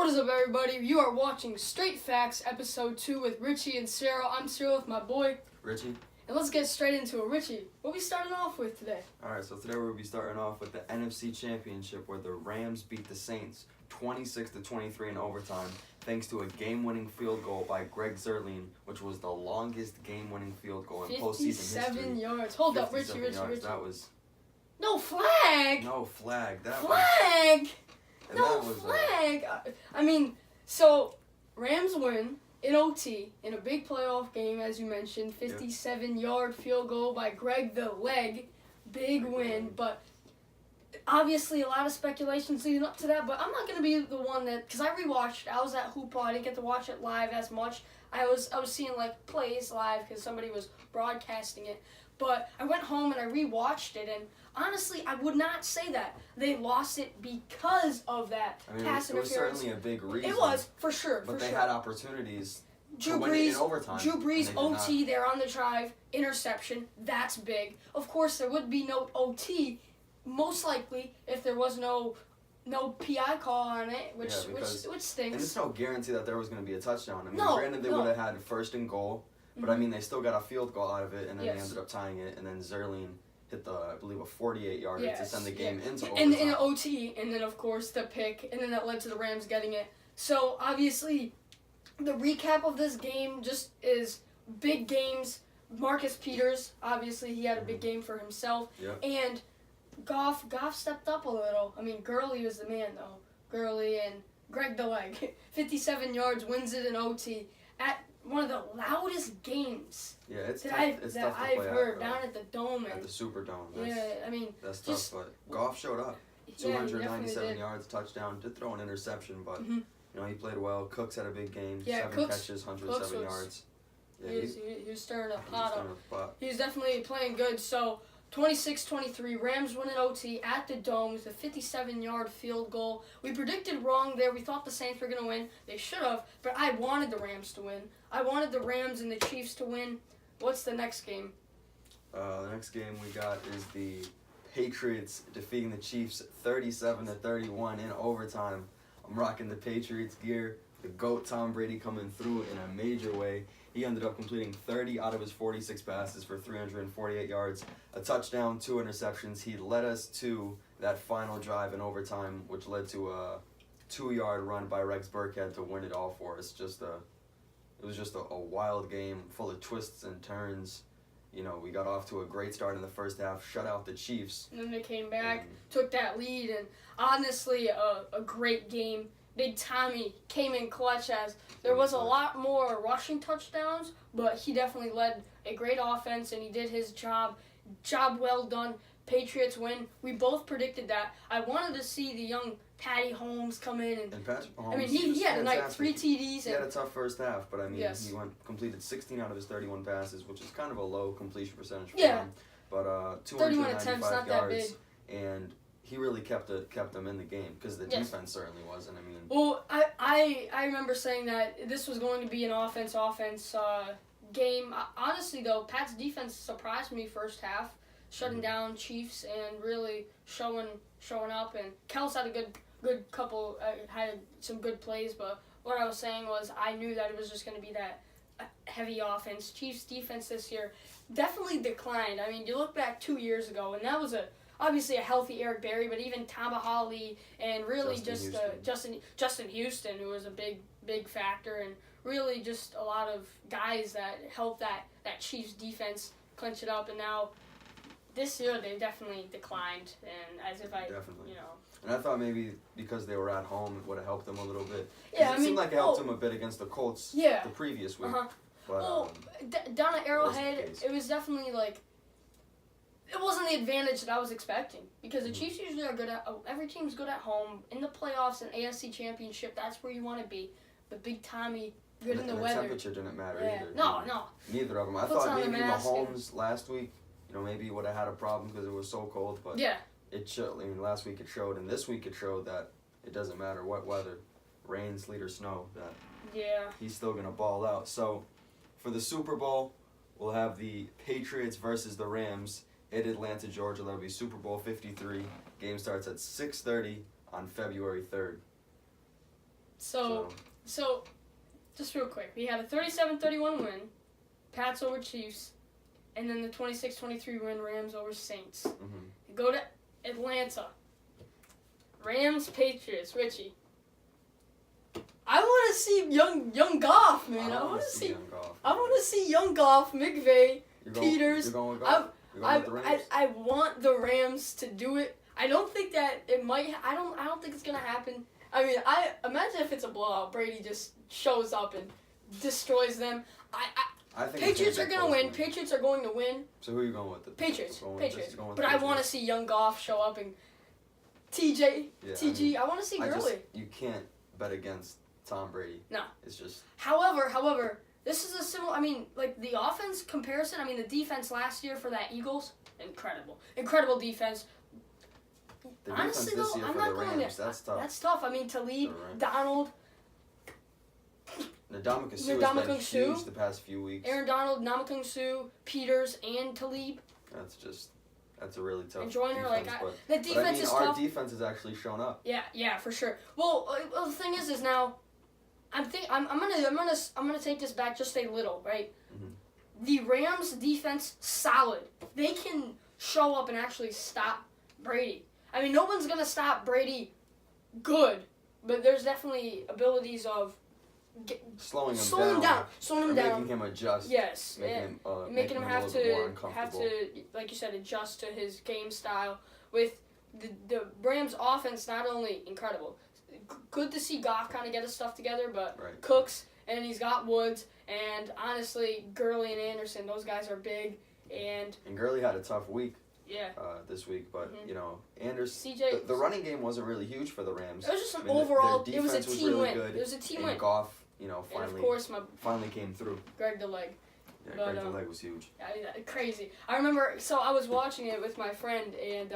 What is up, everybody? You are watching Straight Facts, Episode 2 with Richie and Cyril. I'm Cyril with my boy, Richie. And let's get straight into it. Richie, what are we starting off with today? Alright, so today we'll be starting off with the NFC Championship, where the Rams beat the Saints 26-23 in overtime, thanks to a game-winning field goal by Greg Zuerlein, which was the longest game-winning field goal in postseason history. 57 yards. Hold up, Richie. That was... No flag! No flag. Flag! No flag! So, Rams win in OT in a big playoff game, as you mentioned. 57-yard field goal by Greg the Leg. Big win, but obviously a lot of speculations leading up to that, but I'm not going to be the one that, because I rewatched. I was at Hoophall. I didn't get to watch it live as much. I was seeing plays live because somebody was broadcasting it. But I went home and I rewatched it, and honestly, I would not say that they lost it because of that pass interference. It was certainly a big reason. It was, for sure. But they had opportunities to win it in overtime. Drew Brees, OT, they're on the drive, interception, that's big. Of course, there would be no OT, most likely, if there was no PI call on it, which stinks. And it's no guarantee that there was going to be a touchdown. Granted, they would have had first and goal, but they still got a field goal out of it, and then they ended up tying it, and then Zuerlein hit I believe, a 48-yarder to send the game into overtime. And in OT, and then, of course, the pick, and then that led to the Rams getting it. So, obviously, the recap of this game just is big games. Marcus Peters, obviously, he had a big game for himself. Yep. And Goff stepped up a little. Gurley was the man, though. Gurley and Greg the Leg. 57 yards, wins it in OT. At one of the loudest games I've heard down at the Dome. At the Superdome. That's tough, but Goff showed up. 297 yards, touchdown. Did throw an interception, but he played well. Cooks had a big game. 7 catches, 107 yards. Yeah, he was stirring a pot up. He was definitely playing good. So 26-23, Rams win in OT at the Dome with a 57-yard field goal. We predicted wrong there. We thought the Saints were going to win. They should have, but I wanted the Rams to win. I wanted the Rams and the Chiefs to win. What's the next game? The next game we got is the Patriots defeating the Chiefs 37-31 in overtime. I'm rocking the Patriots gear. The GOAT Tom Brady coming through in a major way. He ended up completing 30 out of his 46 passes for 348 yards, a touchdown, 2 interceptions. He led us to that final drive in overtime, which led to a 2-yard run by Rex Burkhead to win it all for us. It was just a wild game full of twists and turns. We got off to a great start in the first half, shut out the Chiefs. And then they came back, took that lead, and honestly, a great game. Big Tommy came in clutch, as there was a lot more rushing touchdowns, but he definitely led a great offense, and he did his job. Job well done. Patriots win. We both predicted that. I wanted to see the young Patty Holmes come in. And Patrick Mahomes, he had 3 TDs. He had a tough first half, but he completed 16 out of his 31 passes, which is kind of a low completion percentage for him. But 295 yards, and he really kept them in the game because the defense certainly wasn't. Well, I remember saying that this was going to be an offense game. Honestly, though, Pat's defense surprised me first half, shutting down Chiefs and really showing up. And Kels had a good couple, had some good plays. But what I was saying was I knew that it was just going to be that heavy offense. Chiefs defense this year definitely declined. You look back 2 years ago, and that was obviously a healthy Eric Berry, but even Tamba Hawley and really Justin Houston, who was a big factor, and really just a lot of guys that helped that Chiefs defense clinch it up. And now this year they definitely declined, and And I thought maybe because they were at home, it would have helped them a little bit. Yeah, it seemed like it helped them a bit against the Colts the previous week. But, down at Arrowhead, it was definitely it wasn't the advantage that I was expecting, because the Chiefs usually are good at. Every team's good at home in the playoffs and AFC Championship. That's where you want to be. But Big Tommy, good in the weather. The temperature didn't matter either. No. Neither of them. I thought maybe Mahomes last week, maybe would have had a problem because it was so cold. But it showed. Last week it showed, and this week it showed that it doesn't matter what weather, rain, sleet, or snow. That he's still gonna ball out. So for the Super Bowl, we'll have the Patriots versus the Rams in Atlanta, Georgia. That'll be Super Bowl 53. Game starts at 6:30 on February 3rd. So, just real quick, we had a 37-31 win, Pats over Chiefs, and then the 26-23 win, Rams over Saints. Mm-hmm. Go to Atlanta. Rams, Patriots, Richie. I want to see young Goff, man. I want to see young Goff. I want to see young Goff, McVay, Peters. You're going with Goff? I want the Rams to do it. I don't think that it might. I don't think it's gonna happen. I mean, I imagine if it's a blowout, Brady just shows up and destroys them. I think Patriots are gonna win. Patriots are going to win. So who are you going with? Patriots. Patriots. But I want to see young Goff show up and TG. I want to see Gurley. You can't bet against Tom Brady. No. It's just. However, this is a similar. I mean, like the offense comparison. I mean, the defense last year for that Eagles, incredible defense. The Honestly, defense this though, year I'm for not the going Rams, there. that's tough. That's tough. I mean, Talib, Donald. Ndamukong Suh has been huge the past few weeks. Aaron Donald, Ndamukong Suh, Peters, and Talib. That's a really tough And Joyner, defense. the defense is our tough. defense has actually shown up. Yeah, for sure. Well, the thing is now, I'm gonna take this back just a little, right? Mm-hmm. The Rams defense solid. They can show up and actually stop Brady. I mean, no one's gonna stop Brady good, but there's definitely abilities of slowing him down, making him adjust. Yes, making him have to like you said, adjust to his game style. With the Rams offense, not only incredible, good to see Goff kind of get his stuff together, but Cooks and he's got Woods, and honestly, Gurley and Anderson, those guys are big, and Gurley had a tough week. Yeah. This week, but you know, Anderson. CJ. The running game wasn't really huge for the Rams. It was just overall. Their It was a defense team really win. good, It was a team win. And Goff, you know, and of course, finally came through. Greg the Leg. Yeah, Greg the Leg was huge. Crazy. I remember. So I was watching it with my friend, and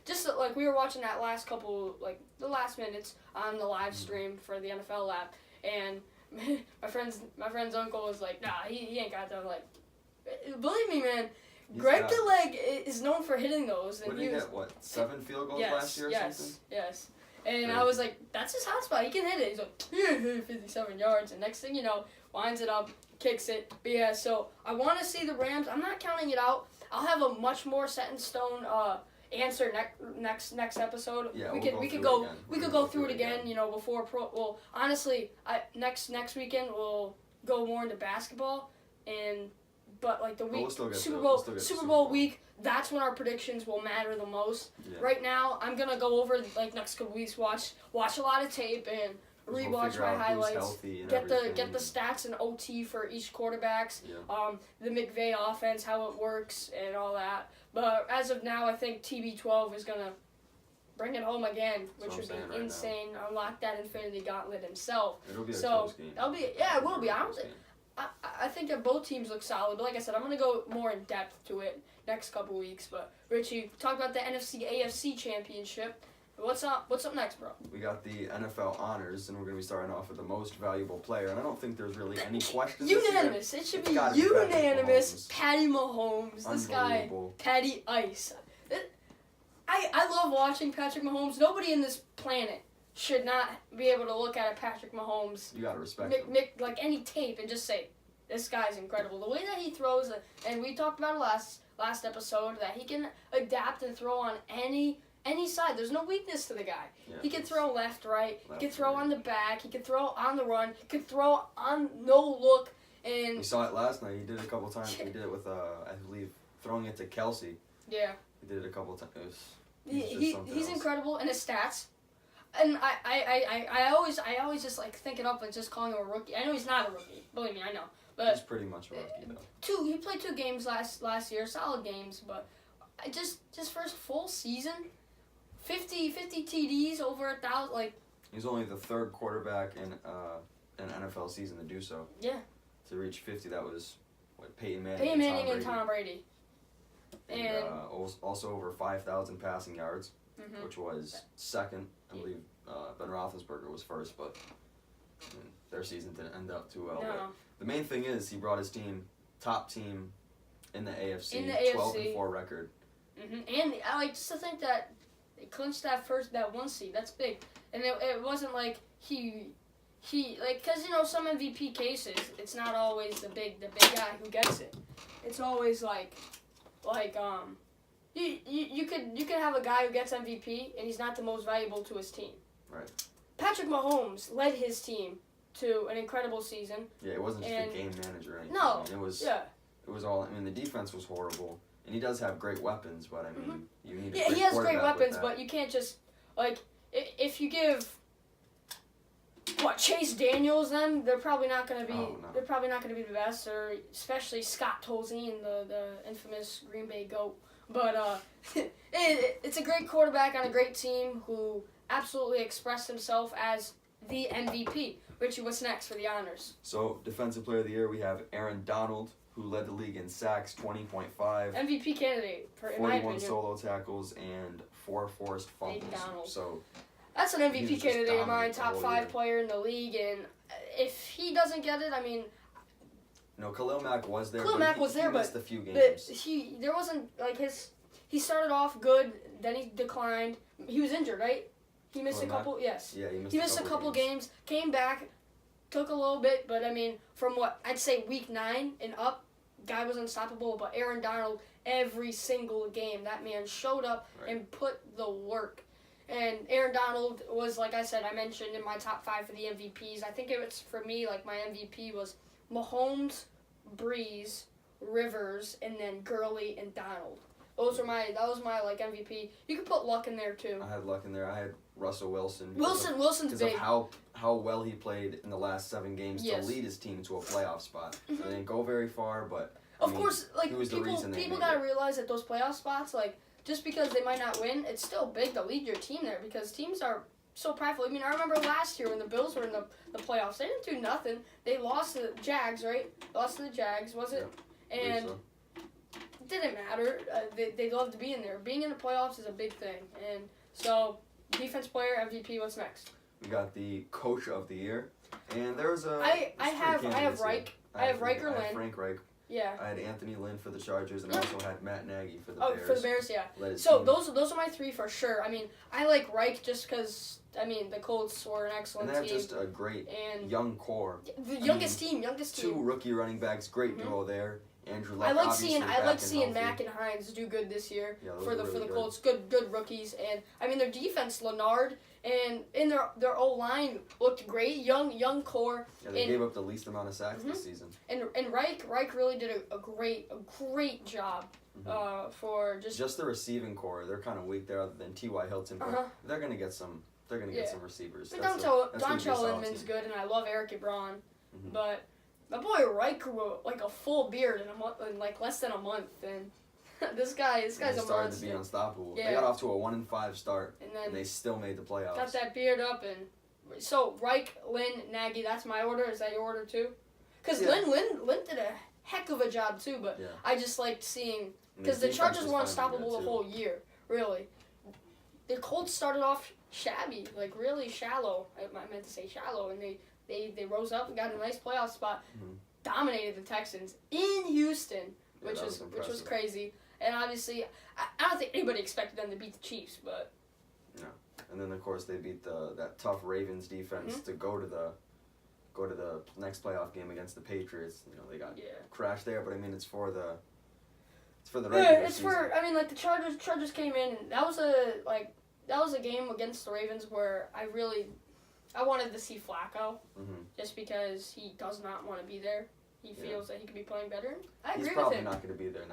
just like we were watching that last couple, like the last minutes on the live stream for the NFL app, and my friend's uncle was like, "Nah, he ain't got that." Like, believe me, man. Greg the Leg is known for hitting those. What did he get? 7 field goals last year or something? Yes. And I was like, that's his hot spot. He can hit it. He's like, 57 yards. And next thing you know, winds it up, kicks it. But yeah, so I want to see the Rams. I'm not counting it out. I'll have a much more set in stone answer next episode. Yeah, we could go through it again. You know, before pro. Well, honestly, next weekend we'll go more into basketball and. But like the week, Super Bowl week, that's when our predictions will matter the most. Yeah. Right now, I'm gonna go over like next couple weeks, watch a lot of tape and rewatch my highlights. Get the stats and OT for each quarterbacks. Yeah. The McVay offense, how it works, and all that. But as of now, I think TB12 is gonna bring it home again, which would be insane. Unlock that Infinity Gauntlet himself. It'll be a close game. It will be. I think that both teams look solid, but like I said, I'm going to go more in depth to it next couple weeks. But Richie, talk about the NFC AFC Championship. What's up next, bro? We got the NFL honors, and we're going to be starting off with the most valuable player. And I don't think there's really any questions. Unanimous. It should be unanimous. Patty Mahomes. This guy, Patty Ice. I love watching Patrick Mahomes. Nobody in this planet should not be able to look at a Patrick Mahomes. You gotta respect him. Like any tape and just say, this guy's incredible. The way that he throws, and we talked about it last episode, that he can adapt and throw on any side. There's no weakness to the guy. Yeah, he can throw left, right. He can throw on the back. He can throw on the run. He can throw on no look. And we saw it last night. He did it a couple times. He did it with, I believe, throwing it to Kelsey. Yeah. He did it a couple times. He's incredible in his stats. And I always just like thinking up and just calling him a rookie. I know he's not a rookie. Believe me, I know. But he's pretty much a rookie though. He played 2 games last year, solid games. But just first full season, 50 TDs, over 1,000. Like he's only the 3rd quarterback in an NFL season to do so. Yeah. To reach 50, that was Peyton Manning and Tom Brady. And also over 5,000 passing yards. Mm-hmm. Which was 2nd. I believe Ben Roethlisberger was 1st, but their season didn't end up too well. No. But the main thing is he brought his team, top team in the AFC, 12-4 record. Mm-hmm. And I like just to think that they clinched that 1 seed. That's big. And it wasn't like he because some MVP cases, it's not always the big guy who gets it. It's always you could have a guy who gets MVP and he's not the most valuable to his team. Right. Patrick Mahomes led his team to an incredible season. Yeah, it wasn't just a game manager or anything. No. It was. Yeah. It was all. I mean, the defense was horrible, and he does have great weapons, but I mean, you need. Yeah, he has great weapons, but you can't just if you give. Chase Daniels? Then they're probably not going to be. Oh, no. They're probably not going to be the best, or especially Scott Tolzien, the infamous Green Bay GOAT. But it's a great quarterback on a great team who absolutely expressed himself as the MVP. Richie, what's next for the honors? So, Defensive Player of the Year, we have Aaron Donald, who led the league in sacks, 20.5. MVP candidate, in my 41 opinion. solo tackles and 4 forced fumbles. So that's an MVP candidate of mine, top 5 year. player in the league, and if he doesn't get it, I mean. No, Khalil Mack was there. He missed a few games. But there wasn't he started off good, then he declined. He was injured, right? He missed a couple. Yes. Yeah, he missed a couple games. Came back, took a little bit, but I mean, from what I'd say week 9 and up, guy was unstoppable. But Aaron Donald, every single game, that man showed up and put the work. And Aaron Donald was, like I said, I mentioned in my top 5 for the MVPs. I think it was, for me, my MVP was Mahomes, Breeze, Rivers, and then Gurley and Donald. That was my MVP. You could put Luck in there too. I had Luck in there. I had Russell Wilson. Wilson's big. Because of how well he played in the last 7 games to lead his team to a playoff spot. They didn't go very far, but of course, he was the reason they people made gotta it. realize that those playoff spots, just because they might not win, it's still big to lead your team there because teams are so prideful. I mean, I remember last year when the Bills were in the playoffs, they didn't do nothing. They lost to the Jags, right? Lost to the Jags, was it? Yeah, and it didn't matter. They loved to be in there. Being in the playoffs is a big thing. And so, defense player, MVP, what's next? We got the Coach of the Year. And there was a... I have Reich. I have Reich or Lynn. Frank Reich. Yeah. I had Anthony Lynn for the Chargers, and I also had Matt Nagy for the Bears. Oh, for the Bears, yeah. So those are my 3 for sure. I mean, I like Reich just because, the Colts were an excellent team. And they have just a great young core. The youngest team. 2 rookie running backs, great duo there. Andrew Luck, I like seeing Mack and Hines do good this year for the Colts. Good rookies, and their defense, Leonard, and in their O-line looked great. Young core. Yeah, they gave up the least amount of sacks this season. And Reich really did a great job for just the receiving core. They're kind of weak there, other than T.Y. Hilton, but they're gonna get some. They're gonna get some receivers. Dontrell Inman's good, and I love Eric Ebron, but. My boy Reich grew a full beard in less than a month, and this guy's a monster. Started to be unstoppable. Yeah. They got off to a 1-5 start, and they still made the playoffs. Got that beard up, and so Reich, Lynn, Nagy. That's my order. Is that your order too? Because Lynn did a heck of a job too, but I just liked seeing because the Chargers were unstoppable the whole year. Really, the Colts started off shabby, really shallow. I meant to say shallow, and They rose up and got a nice playoff spot, dominated the Texans in Houston, which was crazy. And obviously, I don't think anybody expected them to beat the Chiefs, but no. And then of course they beat that tough Ravens defense to go to the next playoff game against the Patriots. They got crashed there, but it's for the regular season. The Chargers came in, and that was a game against the Ravens where I wanted to see Flacco, just because he does not want to be there. He feels that he could be playing better. I agree with him. He's probably not going to be there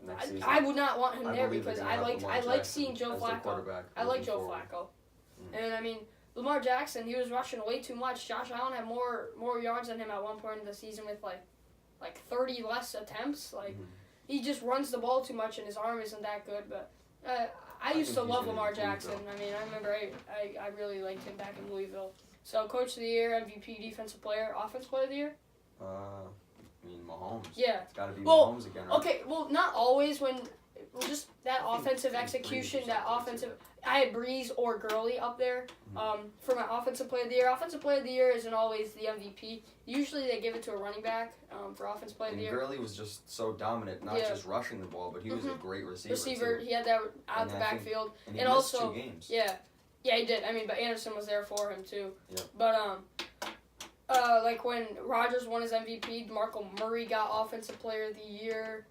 next season. I would not want him there because I like seeing Joe Flacco. I like Joe Flacco. And Lamar Jackson, he was rushing way too much. Josh Allen had more yards than him at one point in the season with like 30 less attempts. He just runs the ball too much and his arm isn't that good. But I used to love Lamar Jackson. I remember I really liked him back in Louisville. So, Coach of the Year, MVP, Defensive Player, Offensive Player of the Year? Mahomes. Yeah. It's got to be Mahomes again, right? Okay, not always just that offensive execution, I had Breeze or Gurley up there for my Offensive Player of the Year. Offensive Player of the Year isn't always the MVP. Usually they give it to a running back for Offensive Player of the Year. Gurley was just so dominant, not just rushing the ball, but he was a great receiver too. He had that out the backfield. And he missed 2 games. Yeah, he did. But Anderson was there for him too. Yep. But like when Rodgers won his MVP, DeMarco Murray got Offensive Player of the Year.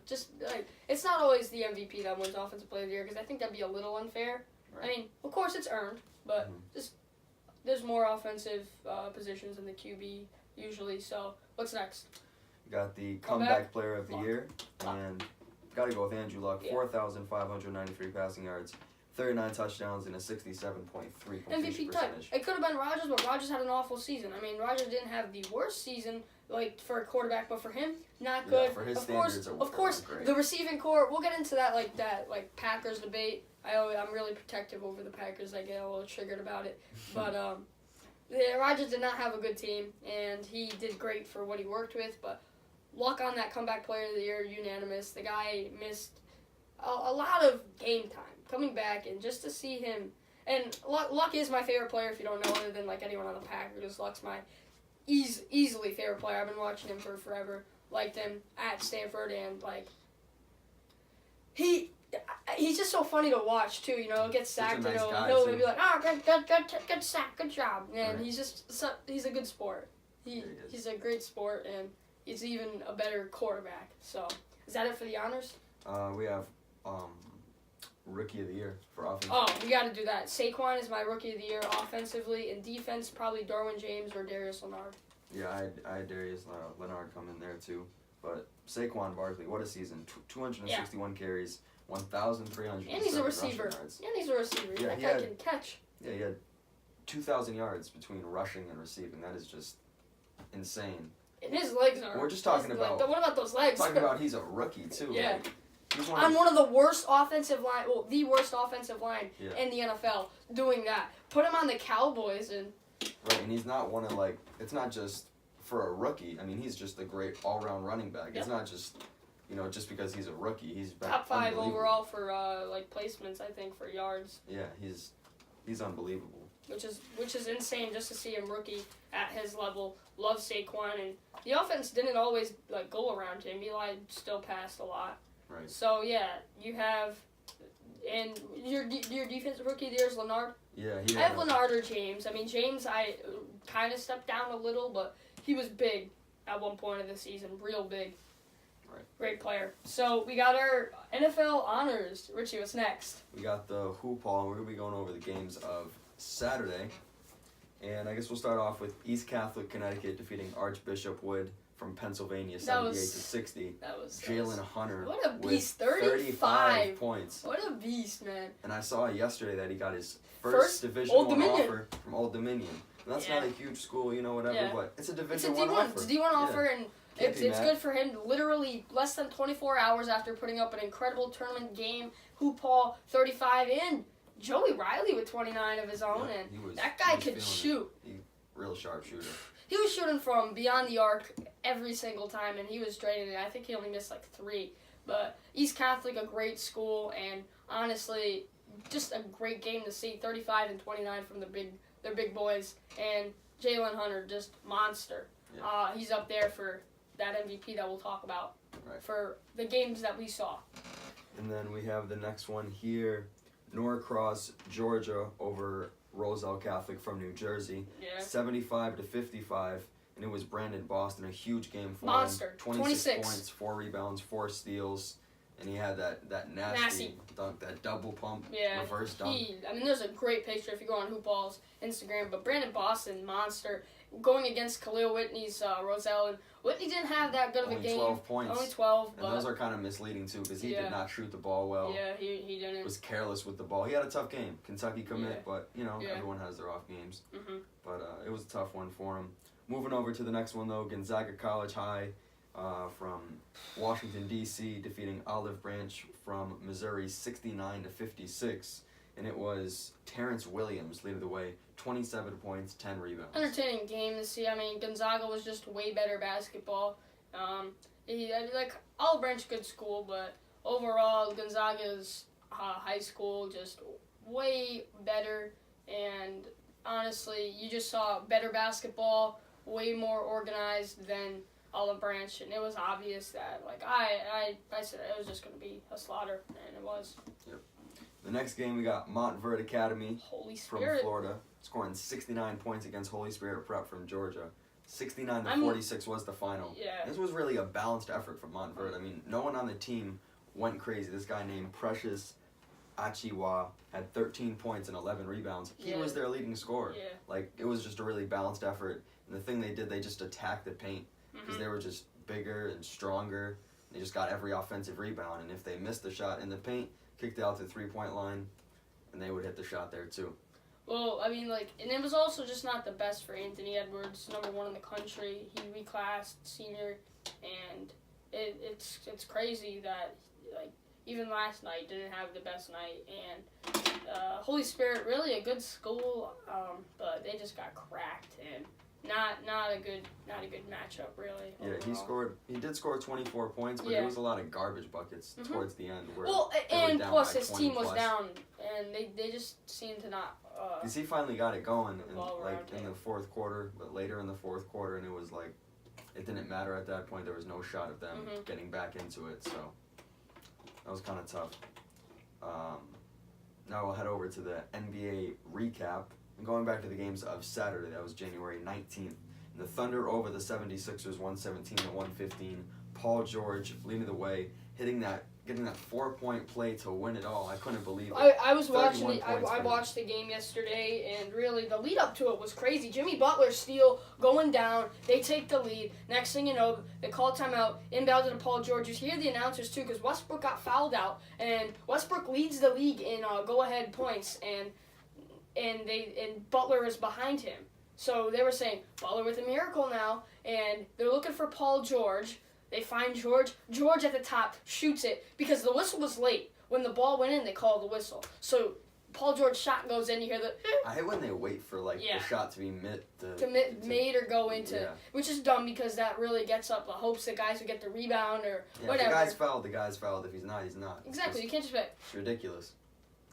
Just like it's not always the MVP that wins Offensive Player of the Year because I think that'd be a little unfair. Right. I mean, of course it's earned, but just there's more offensive positions in the QB usually. So what's next? We got the Comeback Player of the Year, and got to go with Andrew Luck. 4,593 passing yards. 39 touchdowns and a 67.3 completion MVP type. percentage. It could have been Rodgers, but Rodgers had an awful season. I mean, Rodgers didn't have the worst season like for a quarterback, but for him, not good. For his standards, of course, great. the receiving core. We'll get into that like Packers debate. I'm really protective over the Packers. I get a little triggered about it, but Rodgers did not have a good team, and he did great for what he worked with. But Luck on that Comeback Player of the Year, unanimous. The guy missed a lot of game time. Coming back and just to see him, and Luck is my favorite player if you don't know, other than like anyone on the Packers. Luck's my easily favorite player. I've been watching him for forever. Liked him at Stanford, and like he's just so funny to watch too. You know, get sacked and he'll be like, good sack, good job. And he's a good sport. He's a great sport, and he's even a better quarterback. So is that it for the honors? We have Rookie of the Year for offense. Oh, we got to do that. Saquon is my Rookie of the Year offensively. In defense, probably Darwin James or Darius Leonard. Yeah, I had Darius Leonard come in there too. But Saquon Barkley, what a season. 261 carries, 1,300 And he's a receiver. Yeah, that guy can catch. Yeah, he had 2,000 yards between rushing and receiving. That is just insane. And his legs are... We're just talking about... what about those legs? Talking about he's a rookie too. Yeah. Like, on one of the worst offensive line, the worst offensive line in the NFL, doing that. Put him on the Cowboys and... Right, and he's not one of, like, it's not just for a rookie. I mean, he's just a great all-round running back. Yep. It's not just, just because he's a rookie. He's top 5 overall for, placements, I think, for yards. Yeah, he's unbelievable. Which is insane just to see him rookie at his level. Love Saquon, and the offense didn't always, go around him. Eli still passed a lot. Right. So, yeah, you have... And your defensive rookie there is Leonard? Yeah, I have Leonard or James. I mean, James, I kind of stepped down a little, but he was big at one point of the season. Real big. Right. Great player. So, we got our NFL honors. Richie, what's next? We got the Hoophall. We're going to be going over the games of Saturday. And I guess we'll start off with East Catholic Connecticut defeating Archbishop Wood from Pennsylvania, 78-60. Jalen Hunter. What a beast! 35 points. What a beast, man! And I saw yesterday that he got his first Division I offer from Old Dominion. And that's not a huge school, whatever, but it's a Division I offer. It's a D1 offer, and it's good for him. Literally less than 24 hours after putting up an incredible tournament game, Hoophall 35 in. Joey Riley with 29 of his own, and that guy could shoot. Real sharp shooter. He was shooting from beyond the arc every single time, and he was draining it. I think he only missed 3. But East Catholic, a great school, and honestly, just a great game to see. 35 and 29 from their big boys, and Jalen Hunter, just monster. Yeah. He's up there for that MVP that we'll talk about for the games that we saw. And then we have the next one here. Norcross, Georgia over Roselle Catholic from New Jersey. Yeah. 75-55, and it was Brandon Boston, a huge game for him. 26 points, 4 rebounds, 4 steals, and he had that nasty dunk, that double pump, reverse dunk. There's a great picture if you go on Hoophall's Instagram, but Brandon Boston, monster, going against Khalil Whitney's Roselle, and Whitney didn't have that good of a game. 12 points. Only 12, and those are kind of misleading, too, because he did not shoot the ball well. Yeah, he didn't. Was careless with the ball. He had a tough game. Kentucky commit, but, everyone has their off games. Mm-hmm. But it was a tough one for him. Moving over to the next one, though, Gonzaga College High from Washington, D.C., defeating Olive Branch from Missouri 69-56. And it was Terrence Williams leading the way, 27 points, 10 rebounds. Entertaining game to see. Gonzaga was just way better basketball. Olive Branch, good school, but overall, Gonzaga's high school just way better. And honestly, you just saw better basketball, way more organized than Olive Branch, and it was obvious that I said it was just going to be a slaughter, and it was. Yep. The next game, we got Montverde Academy from Florida, scoring 69 points against Holy Spirit Prep from Georgia. 69-46 was the final. Yeah. This was really a balanced effort from Montverde. I mean, no one on the team went crazy. This guy named Precious Achiwa had 13 points and 11 rebounds. He was their leading scorer. Yeah. Like, it was just a really balanced effort. And the thing they did, they just attacked the paint because they were just bigger and stronger. They just got every offensive rebound. And if they missed the shot in the paint, kicked it out to the three-point line, and they would hit the shot there too. Well, I mean, like, and it was also just not the best for Anthony Edwards, #1 in the country. He reclassed senior, and it's crazy that, like, even last night didn't have the best night. And Holy Spirit, really a good school, but they just got cracked, and not a good matchup really. Yeah, overall. he did score 24 points, but it was a lot of garbage buckets towards the end. Where and plus his 20 team was plus. down, and they just seemed to not. Because he finally got it going, in, Ball like around, in the fourth quarter, but later in the fourth quarter, and it was like, it didn't matter at that point. There was no shot of them getting back into it, so that was kind of tough. Now we'll head over to the NBA recap. And going back to the games of Saturday, that was January 19th. The Thunder over the 76ers, 117-115. Paul George leading the way, getting that 4-point play to win it all. I couldn't believe it. I was watching I watched the game yesterday, and really the lead up to it was crazy. Jimmy Butler steal, going down, they take the lead. Next thing you know, they call timeout, inbounded to Paul George. You hear the announcers too, because Westbrook got fouled out, and Westbrook leads the league in go-ahead points, and Butler is behind him. So they were saying, Butler with a miracle now, and they're looking for Paul George. They find George. George at the top shoots it because the whistle was late. When the ball went in, they called the whistle. So Paul George's shot goes in. You hear the. I hate when they wait for the shot to be made or go into, which is dumb because that really gets up the hopes that guys will get the rebound or whatever. If the guy's fouled, the guy's fouled. If he's not, he's not. Exactly. You can't just wait. It's ridiculous.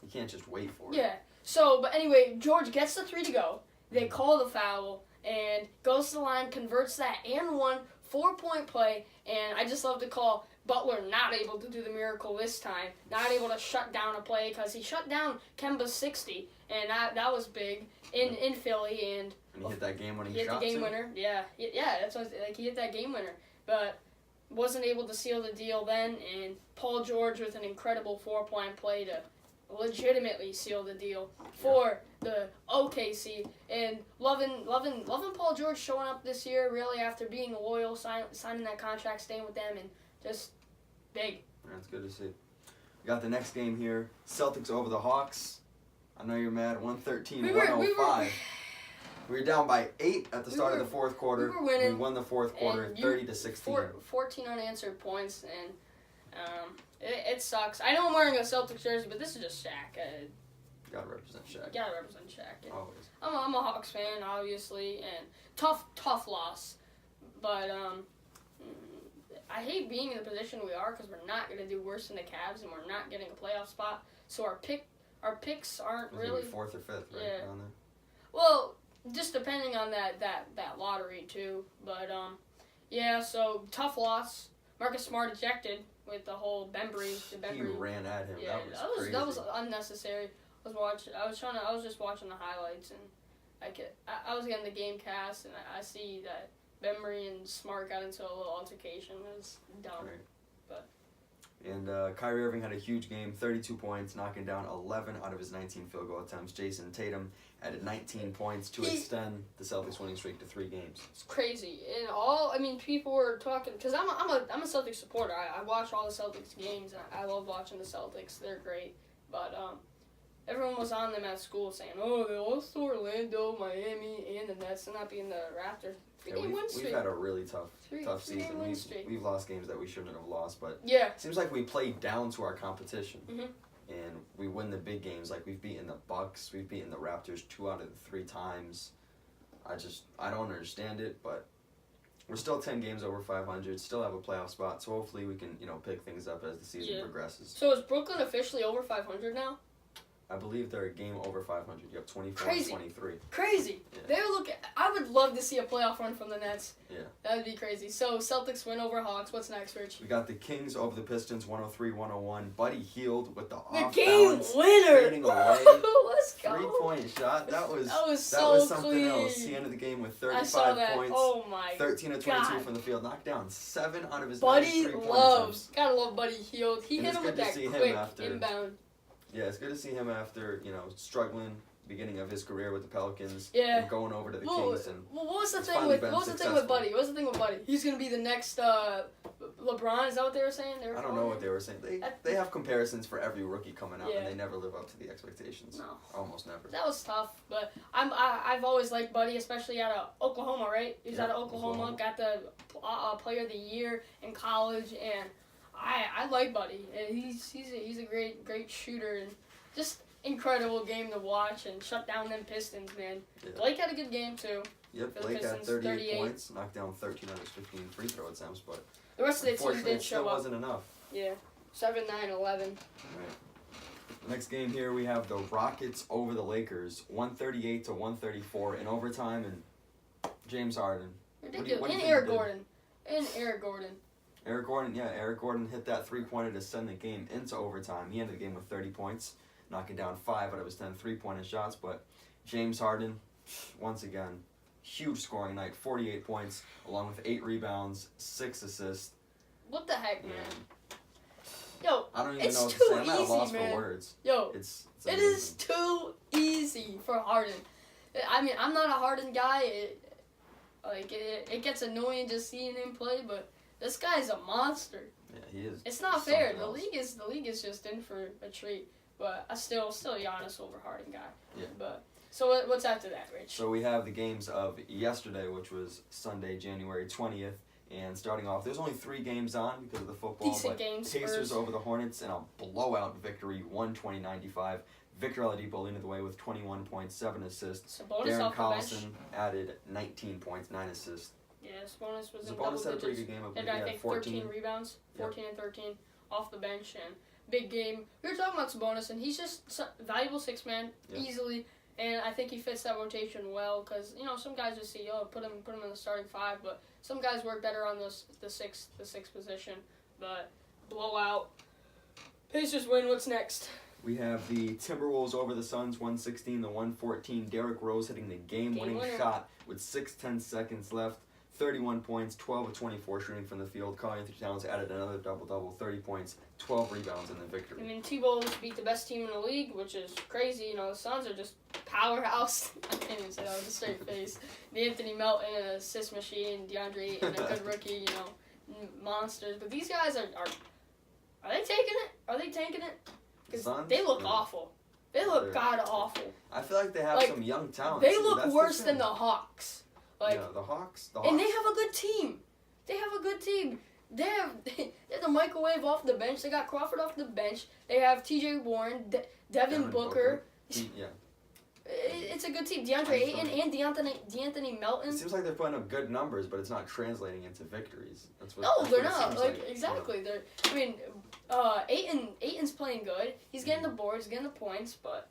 You can't just wait for it. Yeah. So, but anyway, George gets the 3 to go. They call the foul and goes to the line, converts that and 1 4-point play. And I just love to call Butler not able to do the miracle this time, not able to shut down a play because he shut down Kemba's 60, and that was big in Philly. And he hit that game-winning shot. He hit the game-winner. Yeah, that's what he hit that game-winner, but wasn't able to seal the deal then. And Paul George with an incredible 4-point play to legitimately seal the deal for the OKC, and loving Paul George showing up this year really after being loyal, signing that contract, staying with them, and just big. That's good to see. We got the next game here. Celtics over the Hawks. I know you're mad. 113-105. We were down by 8 at the start of the fourth quarter. We were winning. We won the fourth quarter, 30-16. 14 unanswered points, and it sucks. I know I'm wearing a Celtics jersey, but this is just Shaq. Gotta represent Shaq. Gotta represent Shaq. Yeah. Always. I'm a Hawks fan, obviously, and tough loss. But I hate being in the position we are because we're not gonna do worse than the Cavs, and we're not getting a playoff spot. So our picks aren't really 4th or 5th, right? Yeah. Down there. Well, just depending on that lottery too. But yeah. So tough loss. Marcus Smart ejected with the whole Bembry. He ran at him. Yeah, crazy. That was unnecessary. I was just watching the highlights, and I was getting the game cast, and I see that Bembry and Smart got into a little altercation. It was dumb. Right. But. And Kyrie Irving had a huge game, 32 points, knocking down 11 out of his 19 field goal attempts. Jason Tatum added 19 points to extend the Celtics winning streak to 3 games. It's crazy. And people were talking, because I'm a Celtics supporter. I watch all the Celtics games, and I love watching the Celtics. They're great. But everyone was on them at school saying, oh, they lost to Orlando, Miami, and the Nets, and not being the Raptors. We've had a really tough season. Streak. We've lost games that we shouldn't have lost, but it seems like we play down to our competition, and we win the big games. Like we've beaten the Bucks, we've beaten the Raptors 2 out of the 3 times. I don't understand it, but we're still 10 games over 500. Still have a playoff spot, so hopefully we can pick things up as the season progresses. So is Brooklyn officially over 500 now? I believe they're a game over 500. You have 24 Crazy. and 23. Crazy. Yeah. They would I would love to see a playoff run from the Nets. Yeah. That would be crazy. So, Celtics win over Hawks. What's next, Rich? We got the Kings over the Pistons, 103-101. Buddy Hield with the game off-balance winner. fading away. Let's go. 3-point shot. That was so something clean. else. He ended the game with I saw 35 that. points. Oh my 13 of 22 God. from the field. Knocked down 7 out of his Buddy 93 loves. Gotta love Buddy Hield. He And hit it's him with good to that see him quick after- inbound. Yeah, it's good to see him after, struggling beginning of his career with the Pelicans Yeah. and going over to the Well, Kings. And what was the he's thing finally with been What's the thing with Buddy? He's gonna be the next LeBron. Is that what they were saying? I don't know what they were saying. They have comparisons for every rookie coming out, Yeah. and they never live up to the expectations. No. Almost never. That was tough, but I've always liked Buddy, especially out of Oklahoma, right? He's Yeah, out of Oklahoma, got the Player of the Year in college, and I like Buddy. And he's a great shooter, and just incredible game to watch and shut down them Pistons, man. Yeah. Blake had a good game too. Yep, for the Blake had Pistons, 38 points, knocked down 13 out of his 15 free throw attempts, but The rest of the team unfortunately didn't it still show up. wasn't enough. Yeah, 7, 9, 11. Right. Next game here, we have the Rockets over the Lakers, 138-134 in overtime, and James Harden. Ridiculous. what do you And think Eric he did? Gordon. And Eric Gordon. Eric Gordon hit that three-pointer to send the game into overtime. He ended the game with 30 points, knocking down 5 out of his 10 three-pointer shots, but James Harden, once again, huge scoring night, 48 points, along with 8 rebounds, 6 assists. What the heck, man? And Yo, I don't even it's know what to too say. I'm at a easy, loss man. for words. Yo, It's it amazing. is too easy for Harden. I mean, I'm not a Harden guy. It gets annoying just seeing him play, but this guy's a monster. Yeah, he is. It's not something fair. else. The league is just in for a treat. But I still Giannis over Harden guy. Yeah. But so what's after that, Rich? So we have the games of yesterday, which was Sunday, January 20th. And starting off, there's only 3 games on because of the football. Decent but games, Pacers Spurs. over the Hornets in a blowout victory, 120-95. Victor Oladipo leading the way with 21 points, 7 assists. Sabonis Darren off the bench. Collison added 19 points, 9 assists. Yeah, Sabonis was in Sabonis double had a pretty digits. good game. I And believe I he had think 14. 13 rebounds, 14 and 13 off the bench, and big game. We were talking about Sabonis, and he's just valuable 6-man, Yeah. easily, and I think he fits that rotation well, because, some guys just see, put him in the starting 5, but some guys work better on the six position, but blowout. Pacers win, what's next? We have the Timberwolves over the Suns, 116-114. Derrick Rose hitting the game-winning Game-winner. shot with 6:10 seconds left. 31 points, 12 of 24 shooting from the field. Karl-Anthony Towns added another double-double, 30 points, 12 rebounds in the victory. I mean, T-Wolves beat the best team in the league, which is crazy. The Suns are just powerhouse. I can't even say that with a straight face. Anthony Melton, an assist machine, DeAndre, and a good rookie, monsters. But these guys are they taking it? Are they tanking it? Because Suns? they look Yeah. awful. They look They're- god-awful. I feel like they have Like, some young talent. They too. look That's worse the than thing. the Hawks. Yeah, the Hawks. And they have a good team. They have a good team. They have the microwave off the bench. They got Crawford off the bench. They have T.J. Warren, Devin Booker. Yeah. It's a good team. DeAndre Ayton and DeAnthony Melton. It seems like they're putting up good numbers, but it's not translating into victories. That's what. No, that's they're what it not. seems Like exactly. They're. I mean, Ayton's playing good. He's getting the boards, getting the points, but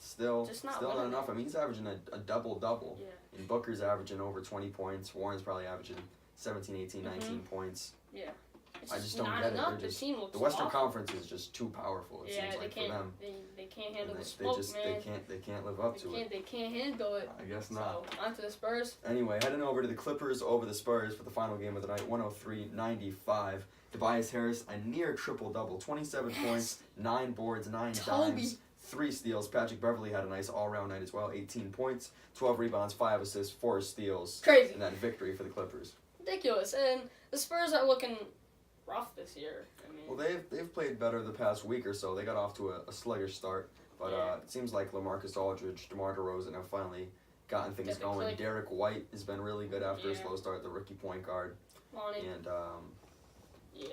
Still Just not not winning enough. I mean, he's averaging a double-double. yeah, And Booker's averaging over 20 points. Warren's probably averaging 17, 18, 19 points. it's I just don't not get it. enough. They're The just- team looks The Western awful. Conference is just too powerful. It Yeah, seems they like for can't. them. They can't handle And the they smoke, just man. they can't live up to it. They can't handle it. I guess not. So on to the Spurs. Anyway, heading over to the Clippers over the Spurs for the final game of the night, 103-95. Tobias Harris, a near triple-double, 27 points, 9 boards, 9 Toby. dimes, 3 steals. Patrick Beverley had a nice all-round night as well, 18 points, 12 rebounds, 5 assists, 4 steals. Crazy. In that victory for the Clippers. Ridiculous. And the Spurs are looking rough this year. I mean, Well, they've played better the past week or so. They got off to a sluggish start, but Yeah. it seems like LaMarcus Aldridge, DeMar DeRozan have finally gotten things Get the going. click. Derek White has been really good after a Yeah. slow start, the rookie point guard. Lonnie. And Yeah,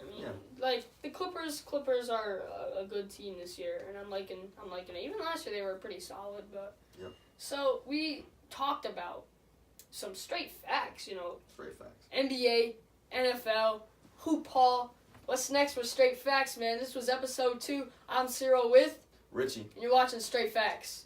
I mean, Yeah. like the Clippers are a good team this year, and I'm liking it. Even last year they were pretty solid, but Yep. So we talked about some straight facts, straight facts. NBA, NFL, Hoophall. What's next for straight facts, man? This was episode 2. I'm Cyril with Richie. And you're watching Straight Facts.